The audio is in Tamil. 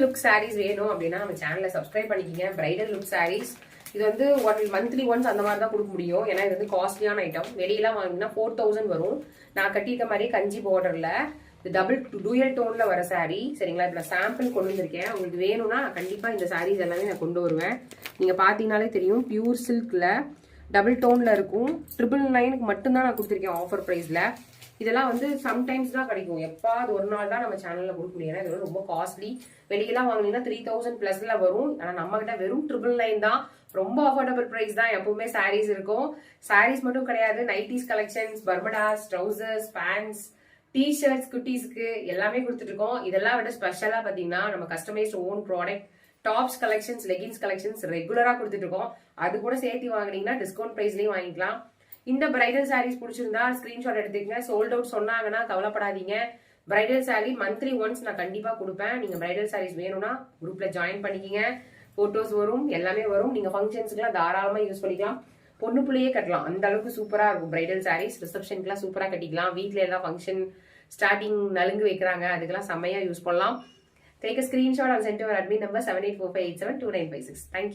லுக் சாரீஸ் வேணும் அப்படின்னா நம்ம சேனலை சப்ஸ்கிரைப் பண்ணிக்கிங்க. பிரைடல் லுக் சாரீஸ் இது வந்து மந்த்லி ஒன்ஸ் அந்த மாதிரி தான் கொடுக்க முடியும். ஏன்னா இது வந்து காஸ்ட்லியான ஐட்டம். வெளியெல்லாம் வாங்கினா 4000 வரும். நான் கட்டிட்ட மாதிரி கஞ்சி பார்டர்ல டபுள் டூயல் டோன்ல வர சாரீ சரிங்களா. இப்ப சாம்பிள் கொண்டு வந்திருக்கேன். உங்களுக்கு வேணும்னா கண்டிப்பா இந்த சாரீஸ் எல்லாமே நான் கொண்டு வருவேன். நீங்க பாத்தீங்கன்னாலே தெரியும், பியூர் சில்க்ல டபுள் டோன்ல இருக்கும். 999 மட்டும்தான் நான் கொடுத்துருக்கேன் ஆஃபர் பிரைஸ்ல. இதெல்லாம் வந்து சம்டைம்ஸ் தான் கிடைக்கும். எப்பாவது ஒரு நாள் தான் நம்ம சேனல்ல கொடுக்க முடியும். ஏன்னா இது ரொம்ப காஸ்ட்லி. வெளியெல்லாம் வாங்கினீங்கன்னா 3000 பிளஸ்ல வரும். ஆனா நம்ம கிட்ட வெறும் 999 தான். ரொம்ப அஃபோர்டபுள் பிரைஸ் தான். எப்பவுமே சாரீஸ் இருக்கும். சாரீஸ் மட்டும் கிடையாது, nighties collections, bermudas, trousers, pants, T-shirts, குட்டீஸ்க்கு எல்லாமே கொடுத்துட்டு இருக்கோம். இதெல்லாம் விட ஸ்பெஷலா பாத்தீங்கன்னா நம்ம customised own product tops collections, leggings collections ரெகுலரா கொடுத்துட்டு இருக்கோம். அது கூட சேர்த்து வாங்கினீங்கன்னா டிஸ்கவுண்ட் பிரைஸ்லயும் வாங்கிக்கலாம். இந்த பிரைடல் சாரீஸ் பிடிச்சிருந்தா ஸ்கிரீன்ஷாட் எடுத்துக்கங்க. சோல்ட் அவுட் சொன்னாங்கன்னா கவலைப்படாதீங்க. பிரைடல் சாரீ மந்த்லி ஒன்ஸ் நான் கண்டிப்பா கொடுப்பேன். நீங்க பிரைடல் சாரீஸ் வேணும்னா குரூப்ல ஜாயின் பண்ணிக்கிங்க. போட்டோஸ் வரும், எல்லாமே வரும். நீங்க ஃபங்க்ஷன்ஸ்க்குலாம் தாராளமா யூஸ் பண்ணிக்கலாம். பொண்ணு புள்ளையே கட்டலாம், அந்த அளவுக்கு சூப்பரா இருக்கும் பிரைடல் சாரீஸ். ரிசப்ஷனுக்குலாம் சூப்பரா கட்டிக்கலாம். வீட்ல எல்லாம் ஃபங்க்ஷன் ஸ்டார்டிங் நலுங்கு வைக்கிறாங்க, அதுக்கெல்லாம் செம்மையா யூஸ் பண்ணலாம். Take a screenshot and send to our admin number 7845872956. Thank you.